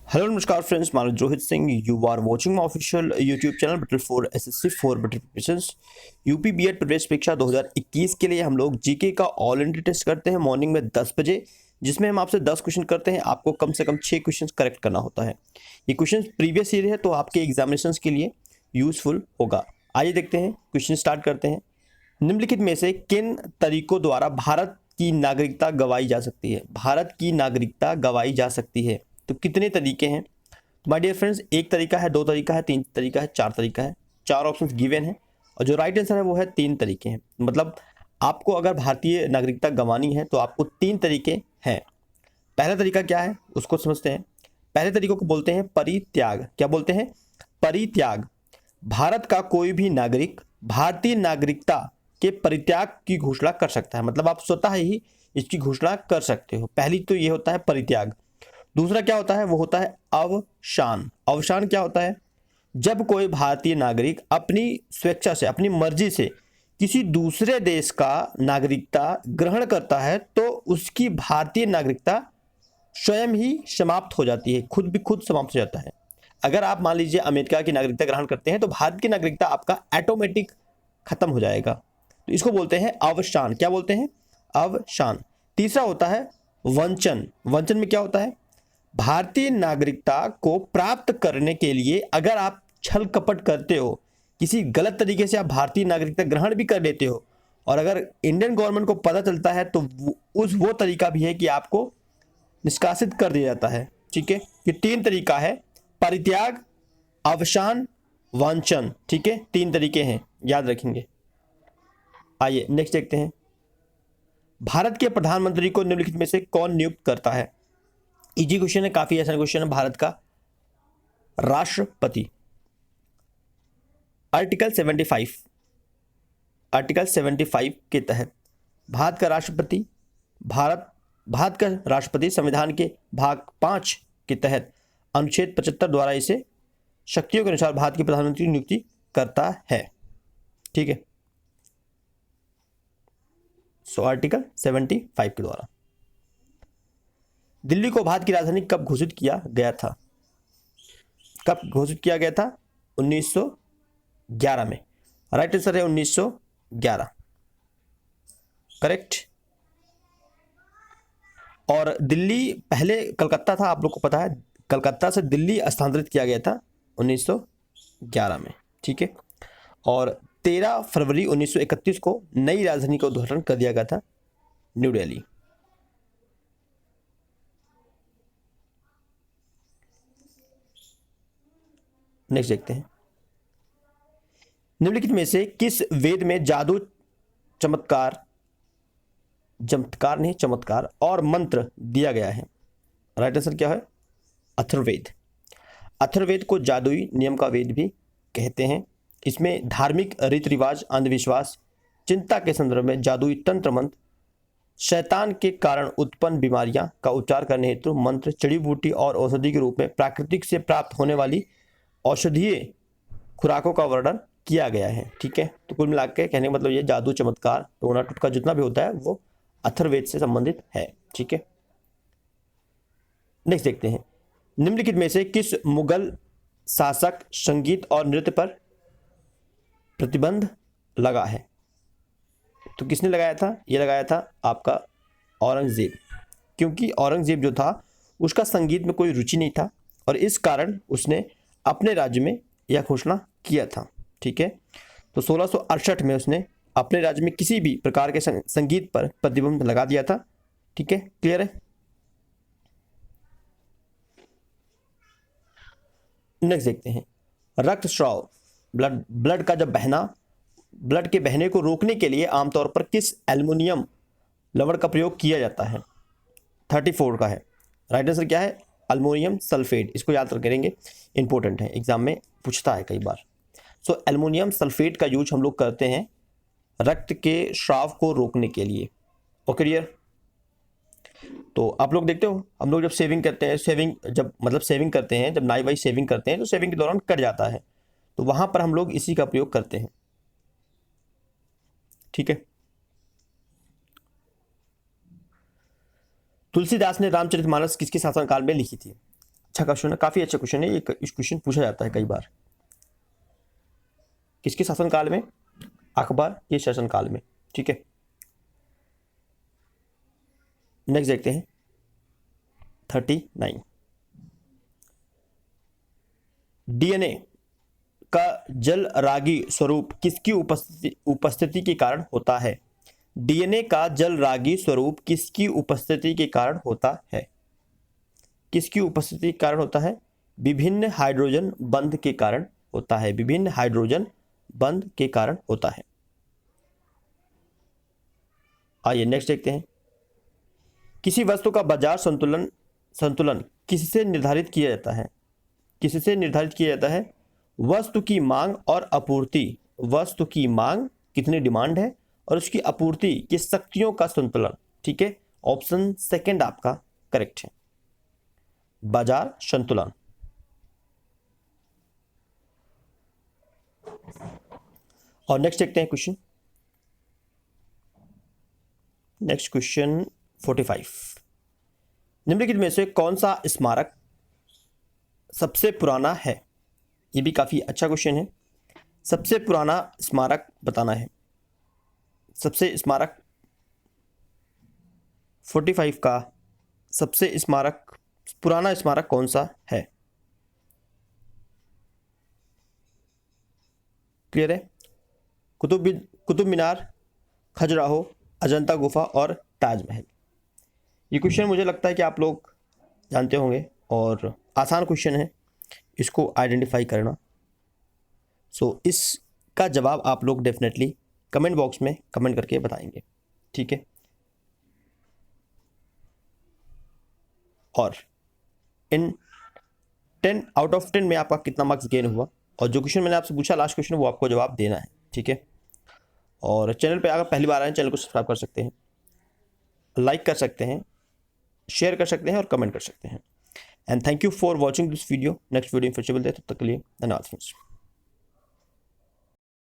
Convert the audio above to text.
Hello नमस्कार friends, मारा Rohit Singh. You are watching my official YouTube channel battle for SSC for better preparations. UP B Ed प्रवेश परीक्षा 2021 के लिए हम लोग जीके का ऑल इंडिया टेस्ट करते हैं मॉर्निंग में 10 बजे, जिसमें हम आपसे 10 क्वेश्चन करते हैं। आपको कम से कम 6 क्वेश्चन करेक्ट करना होता है। ये क्वेश्चन प्रीवियस ईयर है तो आपके एग्जामिनेशन के लिए यूजफुल होगा। आइए देखते हैं, क्वेश्चन स्टार्ट करते हैं। निम्नलिखित में से किन तरीकों द्वारा भारत की नागरिकता गवाई जा सकती है? भारत की नागरिकता गवाई जा सकती है तो कितने तरीके हैं? माय डियर फ्रेंड्स, एक तरीका है, दो तरीका है, तीन तरीका है, चार तरीका है। चार ऑप्शंस गिवन है और जो राइट आंसर है वो है तीन तरीके हैं। मतलब आपको अगर भारतीय नागरिकता गंवानी है तो आपको तीन तरीके हैं। पहला तरीका क्या है उसको समझते हैं। पहले तरीकों को बोलते हैं परित्याग। क्या बोलते हैं? परित्याग। भारत का कोई भी नागरिक भारतीय नागरिकता के परित्याग की घोषणा कर सकता है। मतलब आप स्वतः ही इसकी घोषणा कर सकते हो। पहली तो ये होता है परित्याग। दूसरा क्या होता है? वो होता है अवसान। अवसान क्या होता है? जब कोई भारतीय नागरिक अपनी स्वेच्छा से, अपनी मर्जी से किसी दूसरे देश का नागरिकता ग्रहण करता है तो उसकी भारतीय नागरिकता स्वयं ही समाप्त हो जाती है, खुद भी खुद समाप्त हो जाता है। अगर आप मान लीजिए अमेरिका की नागरिकता ग्रहण करते हैं तो भारत की नागरिकता आपका ऑटोमेटिक खत्म हो जाएगा। तो इसको बोलते हैं अवसान। क्या बोलते हैं? अवसान। तीसरा होता है वंचन। वंचन में क्या होता है? भारतीय नागरिकता को प्राप्त करने के लिए अगर आप छल कपट करते हो, किसी गलत तरीके से आप भारतीय नागरिकता ग्रहण भी कर लेते हो और अगर इंडियन गवर्नमेंट को पता चलता है तो वो तरीका भी है कि आपको निष्कासित कर दिया जाता है। ठीक है, ये तीन तरीका है, परित्याग, अवसान, वांछन। ठीक है, तीन तरीके हैं, याद रखेंगे। आइए नेक्स्ट देखते हैं। भारत के प्रधानमंत्री को निम्नलिखित में से कौन नियुक्त करता है? इजी क्वेश्चन है, काफी आसान क्वेश्चन है। भारत का राष्ट्रपति। आर्टिकल 75, आर्टिकल 75 के तहत भारत का राष्ट्रपति, भारत का राष्ट्रपति संविधान के भाग 5 के तहत अनुच्छेद 75 द्वारा इसे शक्तियों के अनुसार भारत के प्रधानमंत्री की नियुक्ति करता है। ठीक है, सो आर्टिकल 75 के द्वारा। दिल्ली को भारत की राजधानी कब घोषित किया गया था? कब घोषित किया गया था? 1911 में। राइट आंसर है 1911, करेक्ट। और दिल्ली पहले कलकत्ता था, आप लोग को पता है। कलकत्ता से दिल्ली स्थानांतरित किया गया था 1911 में। ठीक है, और 13 फरवरी 1931 को नई राजधानी का उद्घाटन कर दिया गया था, न्यू दिल्ली। नेक्स्ट देखते हैं। निम्नलिखित में से किस वेद में जादू, चमत्कार, नहीं चमत्कार और मंत्र दिया गया है? राइट आंसर क्या है? अथर्ववेद। अथर्ववेद को जादुई नियम का वेद भी कहते हैं। इसमें धार्मिक रीति रिवाज, अंधविश्वास, चिंता के संदर्भ में जादुई तंत्र मंत्र, शैतान के कारण उत्पन्न बीमारियां का उपचार करने हेतु मंत्र, जड़ी बूटी और औषधि के रूप में प्राकृतिक से प्राप्त होने वाली औषधीय खुराकों का वर्णन किया गया है। ठीक है, तो कुल मिलाकर के कहने का मतलब ये जादू, चमत्कार, टोना टुटका जितना भी होता है वो अथर्ववेद से संबंधित है। ठीक है, नेक्स्ट देखते हैं। निम्नलिखित में से किस मुगल शासक संगीत और नृत्य पर प्रतिबंध लगा है? तो किसने लगाया था? ये लगाया था आपका औरंगजेब, क्योंकि औरंगजेब जो था उसका संगीत में कोई रुचि नहीं था और इस कारण उसने अपने राज्य में यह घोषणा किया था। ठीक है, तो 1668 में उसने अपने राज्य में किसी भी प्रकार के संगीत पर प्रतिबंध लगा दिया था। ठीक है, क्लियर है। नेक्स्ट देखते हैं। रक्तस्राव, ब्लड का जब बहना, ब्लड के बहने को रोकने के लिए आमतौर पर किस एल्युमिनियम लवण का प्रयोग किया जाता है? 34 का है। राइट आंसर क्या है? Aluminium sulphate. इसको याद करेंगे, इंपॉर्टेंट है, एग्जाम में पूछता है कई बार। सो एल्युमिनियम सल्फेट का यूज हम लोग करते हैं रक्त के स्राव को रोकने के लिए। ओके डियर, तो आप लोग देखते हो हम लोग जब सेविंग करते हैं, सेविंग करते हैं, जब नाई वाई सेविंग करते हैं तो सेविंग के दौरान कट जाता है, तो वहां पर हम लोग इसी का प्रयोग करते हैं। ठीक है, तुलसीदास ने रामचरितमानस किसके शासनकाल में लिखी थी? अच्छा क्वेश्चन है, काफी अच्छा क्वेश्चन है ये। क्वेश्चन पूछा जाता है कई बार। किसके शासनकाल में? अकबर के शासनकाल में। ठीक है, नेक्स्ट देखते हैं 39। डीएनए का जलरागी स्वरूप किसकी उपस्थिति के कारण होता है? डीएनए का जलरागी स्वरूप किसकी उपस्थिति के कारण होता है? किसकी उपस्थिति के कारण होता है? विभिन्न हाइड्रोजन बंध के कारण होता है। विभिन्न हाइड्रोजन बंध के कारण होता है। आइए नेक्स्ट देखते हैं। किसी वस्तु का बाजार संतुलन संतुलन किससे निर्धारित किया जाता है? किससे निर्धारित किया जाता है? वस्तु की मांग और आपूर्ति। वस्तु की मांग कितनी डिमांड है और उसकी आपूर्ति की शक्तियों का संतुलन। ठीक है, ऑप्शन सेकंड आपका करेक्ट है, बाजार संतुलन। और नेक्स्ट देखते हैं क्वेश्चन। Next question 45। निम्नलिखित में से कौन सा स्मारक सबसे पुराना है? ये भी काफी अच्छा क्वेश्चन है। सबसे पुराना स्मारक बताना है। सबसे स्मारक 45 का सबसे स्मारक पुराना स्मारक कौन सा है? क्लियर है? कुतुब मीनार, खजुराहो, अजंता गुफा और ताजमहल। ये क्वेश्चन मुझे लगता है कि आप लोग जानते होंगे और आसान क्वेश्चन है, इसको आइडेंटिफाई करना। सो इसका जवाब आप लोग डेफिनेटली कमेंट बॉक्स में कमेंट करके बताएंगे। ठीक है, और इन 10 आउट ऑफ 10 में आपका कितना मार्क्स गेन हुआ, और जो क्वेश्चन मैंने आपसे पूछा लास्ट क्वेश्चन, वो आपको जवाब देना है। ठीक है, और चैनल पे अगर पहली बार आए चैनल को सब्सक्राइब कर सकते हैं, लाइक कर सकते हैं, शेयर कर सकते हैं और कमेंट कर सकते हैं। And thank you for watching this video. Next video में फिर से मिलते हैं, तब तक के लिए धन्यवाद फ्रेंड्स।